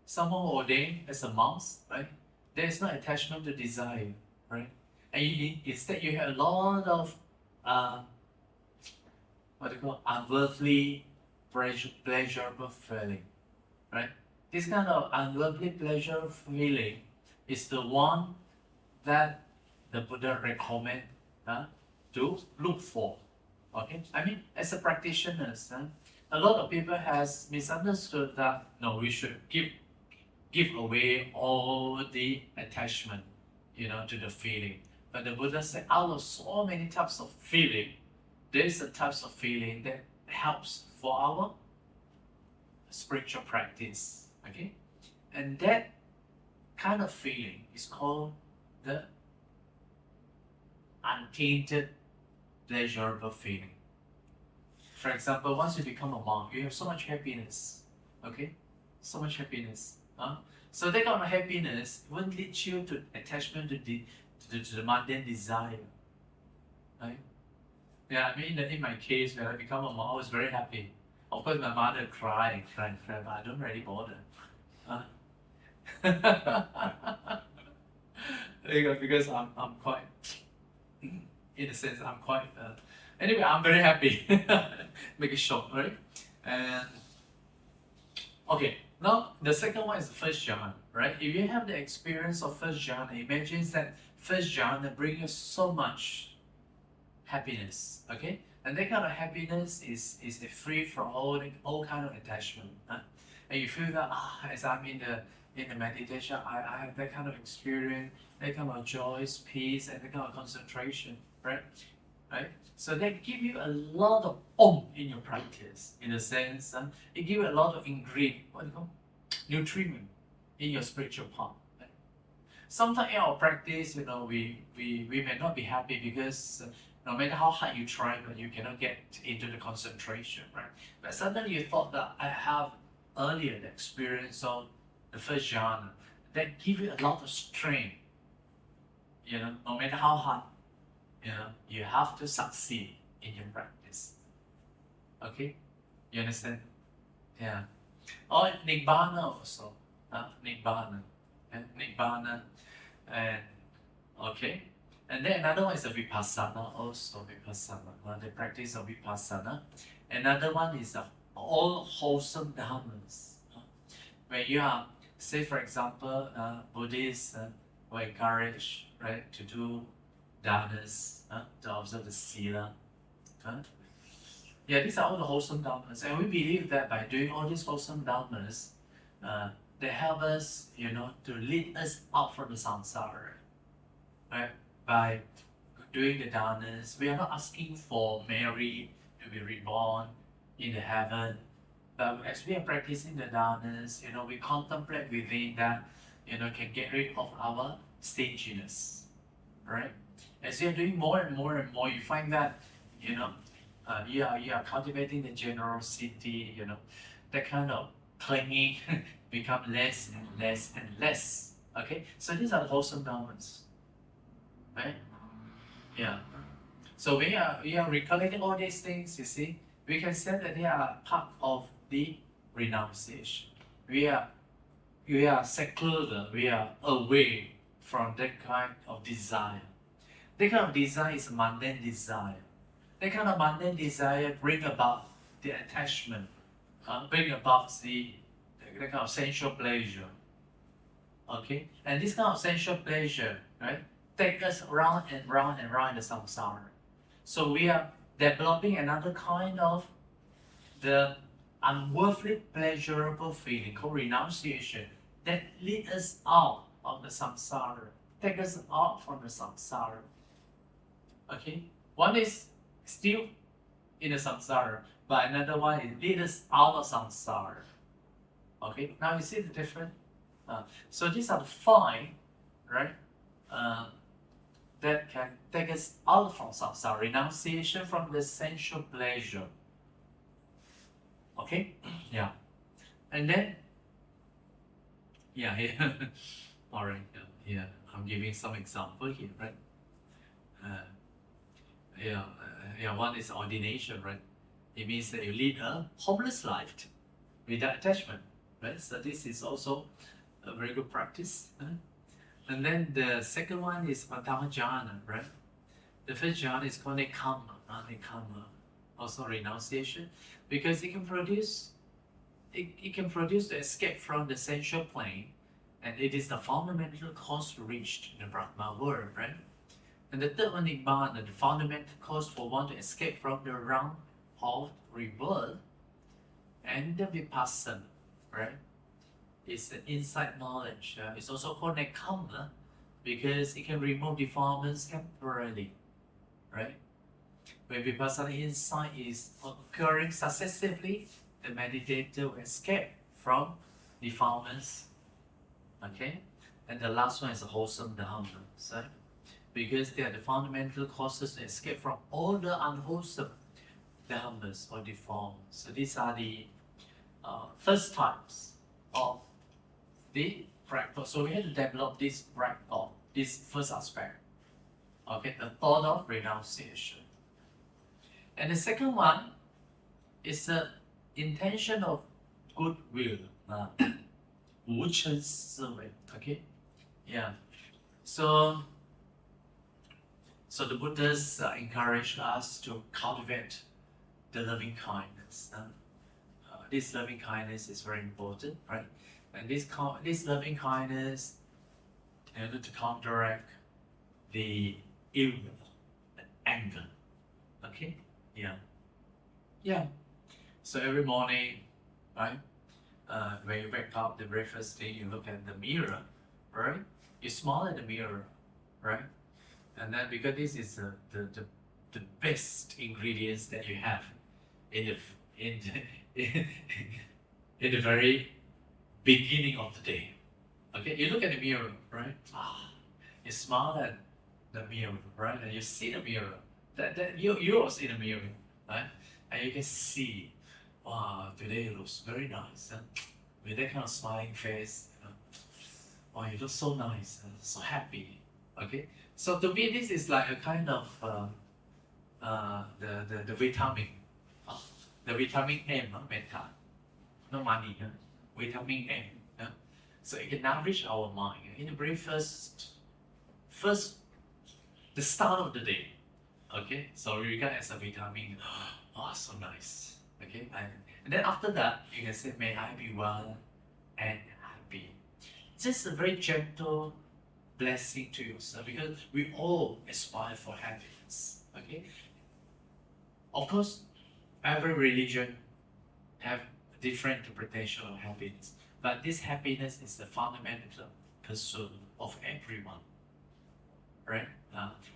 someone ordained as a monk, right? There is no attachment to desire, right? And instead you have a lot of what they call unworldly pleasurable feeling, right? This kind of unworldly pleasure feeling is the one that the Buddha recommend to look for. Okay, I mean, as a practitioner, a lot of people has misunderstood that no, we should give away all the attachment, to the feeling. But the Buddha said, out of so many types of feeling, there is a types of feeling that helps for our spiritual practice. Okay, and that kind of feeling is called the untainted pleasurable feeling. For example, once you become a monk, you have so much happiness. Okay, so much happiness. So that kind of happiness won't lead you to attachment to the mundane desire. Right? Yeah, I mean, in my case, when I become a monk, I was very happy. Of course, my mother cried, but I don't really bother. Because I'm quite, in a sense, I'm quite. Anyway, I'm very happy. Make it short, right? And okay, now the second one is the first jhana, right? If you have the experience of first jhana, imagine that first jhana brings you so much happiness, okay? And that kind of happiness is free from all kind of attachment. And you feel that as I'm in the meditation, I have that kind of experience, that kind of joy, peace, and that kind of concentration, right? Right? So that give you a lot of in your practice, in a sense. It gives you a lot of nutriment in your spiritual path. Right? Sometimes in our practice, we may not be happy because no matter how hard you try, but you cannot get into the concentration, right? But suddenly you thought that I have earlier the experience of the first jhana that give you a lot of strength. No matter how hard, you have to succeed in your practice. Okay, you understand? Yeah. Or Nibbana also. Nibbana, and okay. And then another one is the Vipassana also. The practice of Vipassana. Another one is all wholesome dharmas. When you are, say for example, Buddhists will encourage, right, to do dharmas, to observe the sila. Yeah, these are all the wholesome dharmas. And we believe that by doing all these wholesome dharmas, they help us, to lead us out from the samsara. Right? By doing the dharmas, we are not asking for Mary to be reborn in the heaven. But as we are practicing the dharmas, we contemplate within that, can get rid of our stinginess. Right? As you're doing more and more and more, you find that, you are cultivating the generosity, that kind of clinging become less and less and less. Okay? So these are the wholesome dharmas. Right? Yeah. So we are recollecting all these things, you see. We can say that they are part of the renunciation. We are secluded, we are away from that kind of desire. That kind of desire is mundane desire. That kind of mundane desire bring about the attachment, bring about the kind of sensual pleasure. Okay? And this kind of sensual pleasure, right, take us round and round and round in the samsara. So we are developing another kind of the unworthily pleasurable feeling called renunciation that lead us out of the samsara, take us out from the samsara. Okay? One is still in the samsara, but another one is lead us out of samsara. Okay, now you see the difference? So these are the 5, right? That can take us out from samsara. Renunciation from the sensual pleasure. Okay? Yeah. And then, yeah, all right, yeah, I'm giving some example here, right? One is ordination, right? It means that you lead a homeless life without attachment, right? So this is also a very good practice. And then the second one is Madhama jhana, right? The first jhana is called Nibbana, also renunciation, because it can produce the escape from the sensual plane, and it is the fundamental cause reached in the Brahma world, right? And the third one, Nibbana, the fundamental cause for one to escape from the round of rebirth, and the Vipassana, right? It's the insight knowledge. It's also called Nekama because it can remove defilements temporarily, right? When Vipassana insight is occurring successively, the meditator will escape from defilements. Okay? And the last one is a wholesome Dhamma, right? Because they are the fundamental causes to escape from all the unwholesome Dhammas or defilements. So these are the first types of the practice. So we have to develop this practice, this first aspect. Okay, the thought of renunciation. And the second one is the intention of goodwill. 无嗔思维. Okay, yeah. So the Buddhists encourage us to cultivate the loving kindness. This loving kindness is very important, right? And this loving kindness, in order to counteract the ill will, the anger. Okay? Yeah. Yeah. So every morning, right? When you wake up, the very first thing you look at the mirror, right? You smile at the mirror, right? And then because this is the best ingredients that you have in the very beginning of the day. Okay, you look at the mirror, right? You smile at the mirror, right? And you see the mirror. That yours in the mirror, right? And you can see, wow, today looks very nice. With that kind of smiling face, wow, you look so nice, so happy. Okay, so to me this is like a kind of the vitamin, the vitamin M, metta, not money, vitamin M. So it can nourish our mind in the very first, the start of the day. Okay, so we regard as a vitamin. Oh, so nice. Okay, and then after that, you can say, may I be well and happy. Just a very gentle blessing to yourself because we all aspire for happiness. Okay, of course, every religion have a different interpretation of happiness, but this happiness is the fundamental pursuit of everyone. Right?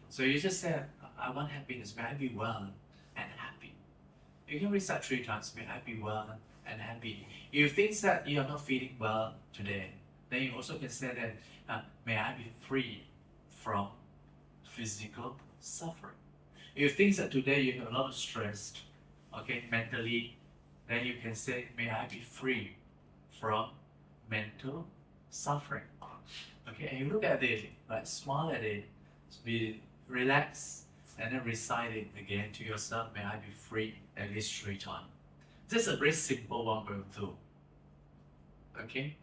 So you just say, I want happiness. May I be well and happy. You can recite 3 times. May I be well and happy. If you think that you are not feeling well today, then you also can say that may I be free from physical suffering. If you think that today you have a lot of stress, okay, mentally, then you can say may I be free from mental suffering. Okay, and you look at it, like smile at it, be relaxed, and then recite it again to yourself. May I be free at least 3 times. This is a very simple one we'll do. Okay,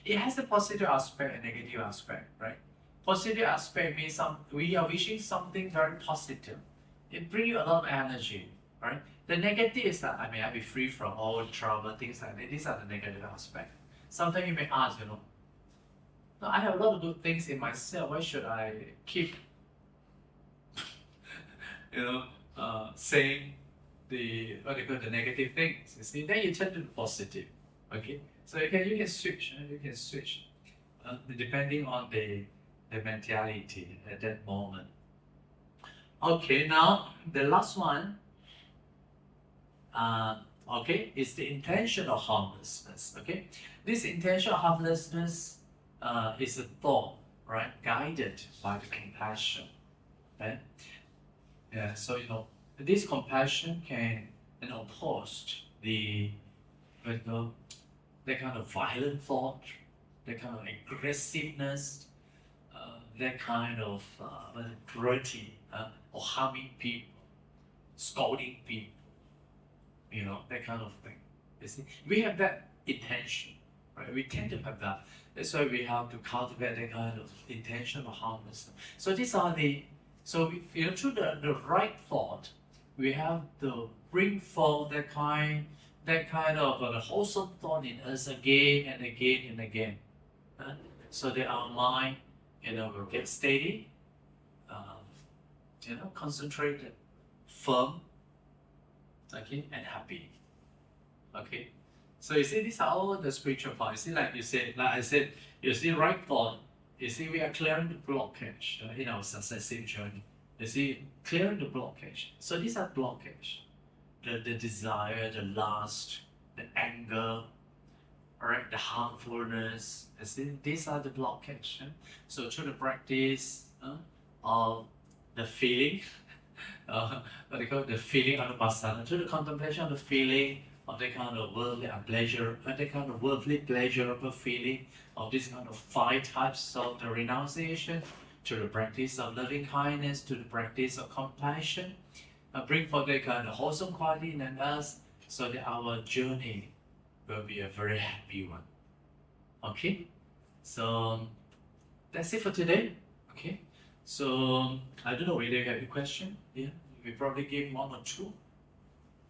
it has a positive aspect and negative aspect, right? Positive aspect means we are wishing something very positive. It brings you a lot of energy, right? The negative is that I be free from all trouble, things like that. These are the negative aspects. Sometimes you may ask, no, I have a lot of good things in myself. Why should I keep, saying the negative things? You see, then you turn to the positive. Okay, so you can switch. You can switch, depending on the mentality at that moment. Okay, now the last one, okay, is the intentional harmlessness. Okay, this intentional harmlessness is a thought, right, guided by the compassion, right? Yeah, so this compassion can oppose the that kind of violent thought, that kind of aggressiveness, that kind of cruelty or harming people, scolding people, that kind of thing. You see, we have that intention, right? We tend to have that. That's why we have to cultivate that kind of intention of harmlessness. So these are through the right thought, we have to bring forth that kind of the wholesome thought in us again and again and again, so that our mind, will get steady, concentrated, firm, okay, and happy. Okay, so you see, these are all the spiritual parts. You see, like I said, you see, right thought. You see, we are clearing the blockage in our successive journey. You see, clearing the blockage. So these are blockage. The desire, the lust, the anger, alright, the harmfulness. You see, these are the blockage. So through the practice of the feeling, what they call the feeling of the pasana, through the contemplation of the feeling of that kind of worldly pleasure, that kind of worldly pleasurable feeling of this kind of 5 types of the renunciation, to the practice of loving kindness, to the practice of compassion, bring forth that kind of wholesome quality in us, so that our journey will be a very happy one. Okay, so that's it for today. Okay, so I don't know whether you have a question. Yeah, we probably give 1 or 2.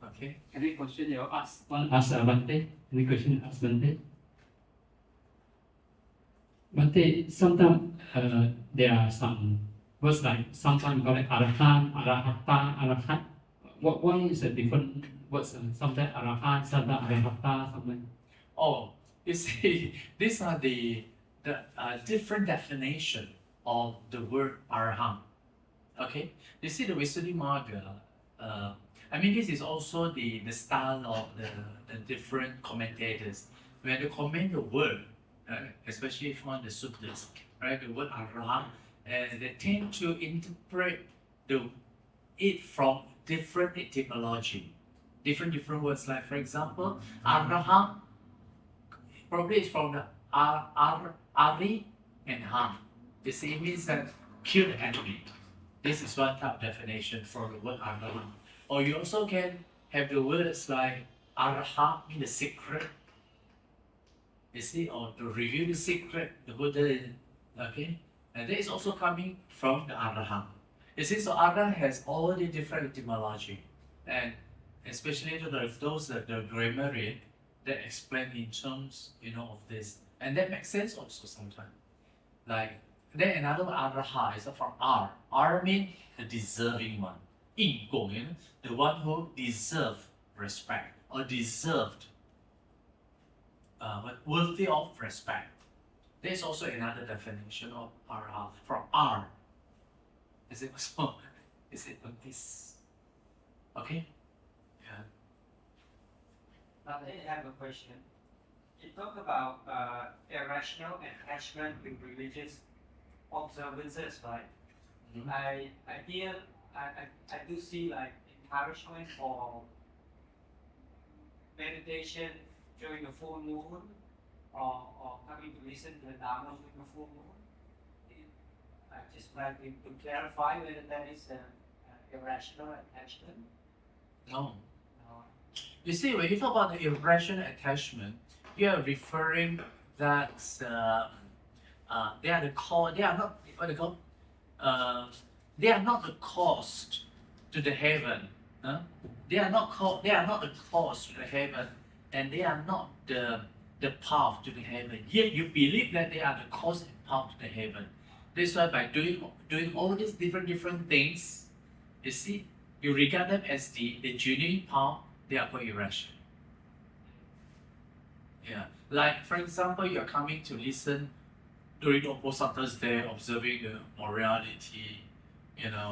Okay. Any question you ask? Bhante. Any question ask Bhante? Bhante, sometimes there are some words like sometimes call it arahant, arahata, arahat. What is the different words? Sometimes arahant, sometimes arahata, something. Oh, you see, these are the different definition of the word arahant. Okay, you see the Visuddhimagga. This is also the style of the different commentators. When they comment the word, especially from the sutras, right, the word arahant, and they tend to interpret it from different etymology, different words. Like for example, arahant probably is from the ari and ham. You see, it means that kill the enemy. This is one type of definition for the word arahant. Or you also can have the words like arahat, mean the secret. You see, or to reveal the secret, the Buddha, okay? And that is also coming from the arahant. You see, so arahant has all the different etymology. And especially to those that the grammarian that explain in terms, of this. And that makes sense also sometimes. Like, then another arahat is from R. R means the deserving one. 应供, the one who deserved respect or deserved, worthy of respect. There's also another definition of arahant from R. Is it so? Is it like this? Okay? Yeah. I have a question. You talk about irrational attachment with religious observances, right? Mm-hmm. I do see like encouragement for meditation during the full moon, or coming to listen to the Dharma during the full moon. I just like to clarify whether that is an irrational attachment. No. You see, when you talk about the irrational attachment, you are referring that they are the cause. They are not what they call. They are not the cause to the heaven. They are not the cause to the heaven, and they are not the path to the heaven. Yet you believe that they are the cause and path to the heaven. That's why by doing all these different things, you see, you regard them as the genuine path. They are quite irrational. Yeah, like for example, you are coming to listen during the Bodhisattva's day, observing the morality,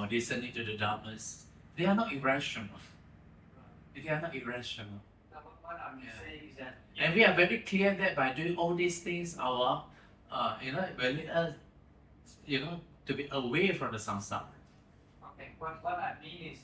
listening to the Dhammas, they are not irrational. They are not irrational. Now, what I'm Yeah. saying is that And we are very clear that by doing all these things, our, will lead us, to be away from the samsara. okay, what I mean is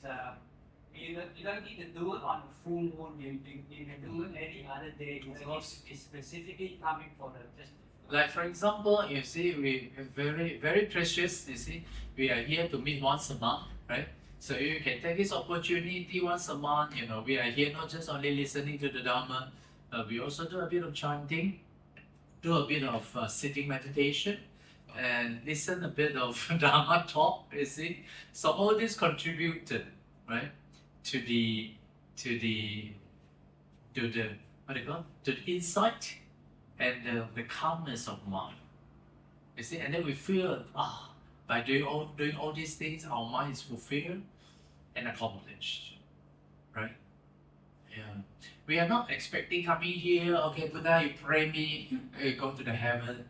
you don't need to do it on the full moon. You can do it any other day. You don't need to be specifically coming for the just. Like for example, you see, we are very, very precious. You see, we are here to meet once a month, right? So you can take this opportunity once a month. We are here not just only listening to the Dhamma. We also do a bit of chanting, do a bit of sitting meditation, and listen a bit of Dhamma talk. You see, so all this contributed, right, to the what do you call, to the insight and the calmness of mind. You see, and then we feel by doing all these things, our mind is fulfilled and accomplished, right? Yeah. We are not expecting coming here, okay, Buddha, you pray me, you go to the heaven.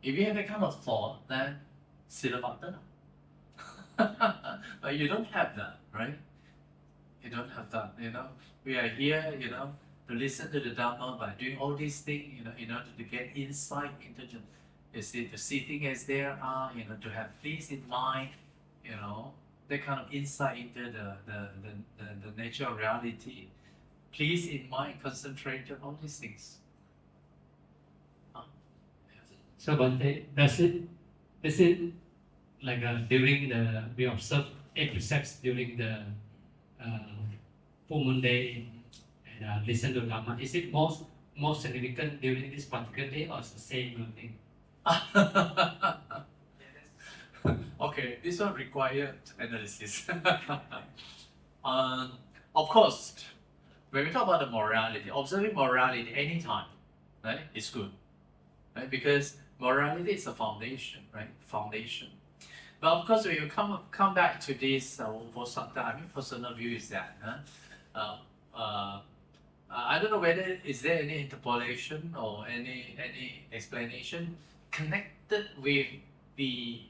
If you have that kind of thought, then Siddhartha. But you don't have that, right? You don't have that, We are here, to listen to the Dhamma by doing all these things, in order to get insight into to see things as they are, to have peace in mind, that kind of insight into the nature of reality. Peace in mind, concentrated on all these things. So Bhante, is it like during we observe 8 precepts during the full moon day and listen to Dhamma? Is it more significant during this particular day, or it's the same thing? Okay, this one required analysis. Of course, when we talk about the morality, observing morality anytime, right, is good, right? Because morality is a foundation, right? Foundation. But of course, when you come back to this personal view is that, I don't know whether is there any interpolation or any explanation connected with the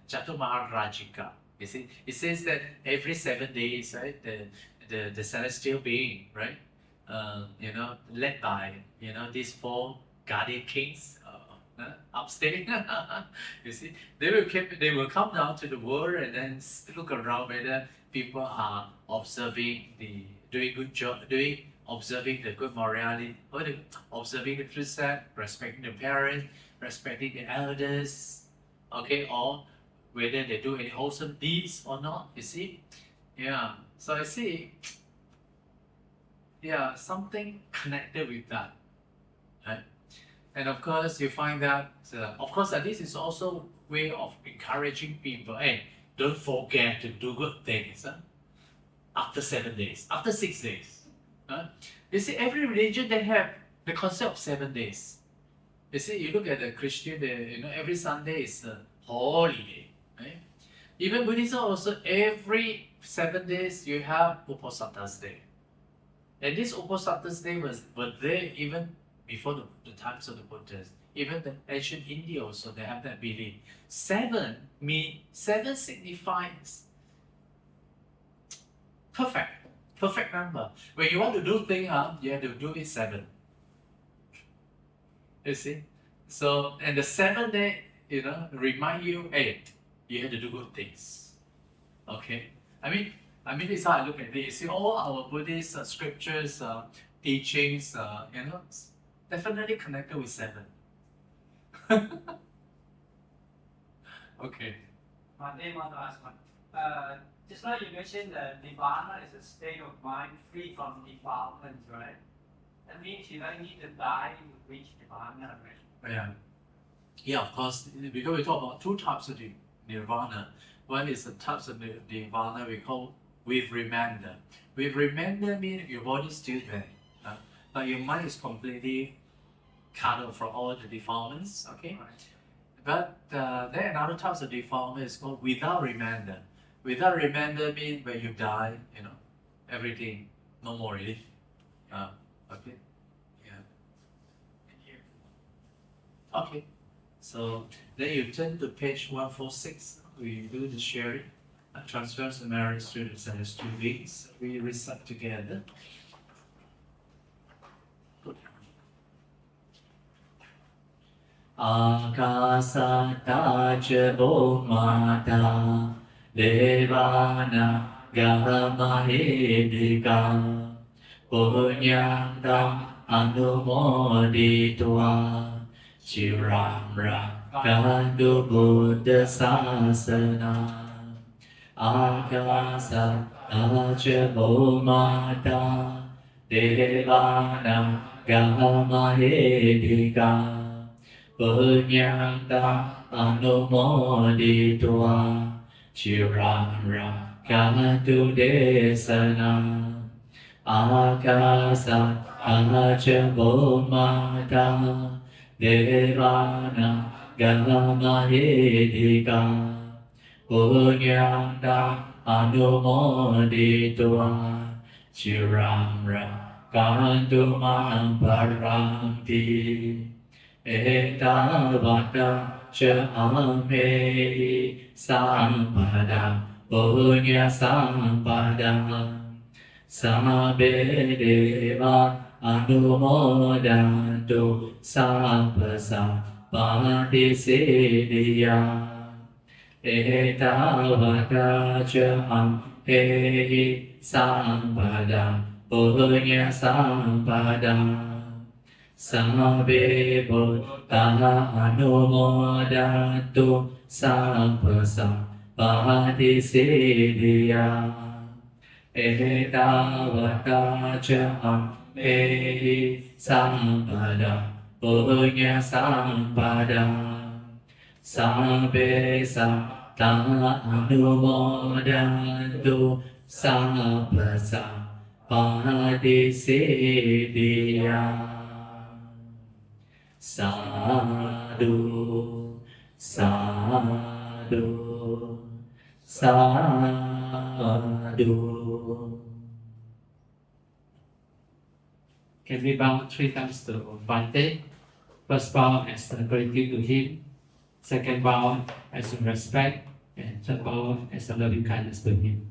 Chaturmaharajika. You see, it says that every 7 days, right, the celestial being, right, led by these 4 guardian kings upstate. You see, they will come down to the world and then look around whether people are observing observing the good morality, or observing the precept, respecting the parents, respecting the elders, okay, or whether they do any wholesome deeds or not. You see, yeah. So I see, yeah, something connected with that, right? And of course, you find that, this is also way of encouraging people. Hey, don't forget to do good things after 7 days, after 6 days. You see, every religion they have the concept of 7 days. You see, you look at the Christian, every Sunday is a holiday, right? Even Buddhism also, every 7 days you have Uposatha's Day. And this Uposatha's Day were there even before the times of the Buddhists. Even the ancient India also, they have that belief. 7 signifies perfect number. When you want to do things, you have to do it 7. You see? So, and the 7th day, remind you, hey, you have to do good things. Okay? I mean, this is how I look at this. See, all our Buddhist scriptures, teachings, definitely connected with 7. Okay. Bhante, want to ask one. Just now you mentioned that Nibbana is a state of mind free from defilements, right? That means you don't need to die to reach Nibbana, right? Yeah, of course, because we talk about 2 types of Nirvana. One is the types of Nirvana we call with remainder. With remainder means your body is still there, but your mind is completely cut off from all the defilements, okay? Right. But then another type of defilement is called without remainder. Without remainder means when you die, everything no more really. Okay. Yeah. Thank you. Okay. So then you turn to page 146. we do the sharing, transfer the merits to the 2 weeks. We recite together. Akasata ca Bhummata Devana Gahamahedika Punyam Anumoditva Chiram Rakandu Buddha Sasana Akasata ca Bhummata Devana Gahamahedika Punyanta Anumoditva Chiram Rakantu Desana Akasa Acha Bhummata Devana Gahamahedika Punyanta Anumoditva Chiram Rakantu Mamparanti Etavata ca amehi sampada punya sampada Sabbe deva anumodantu sampasa padisiddhya Etavata ca amehi sampada punya sampada Sabbe Buddha anumodantu sampasa padisiddhya Etavata ca amehi sampada punya sampada Sabbe satta anumodantu sampasa padisiddhya Sadhu, sadhu, sadhu. Can we bow 3 times to Bhante? First bow as a gratitude to him, second bow as a respect, and third bow as a loving kindness to him.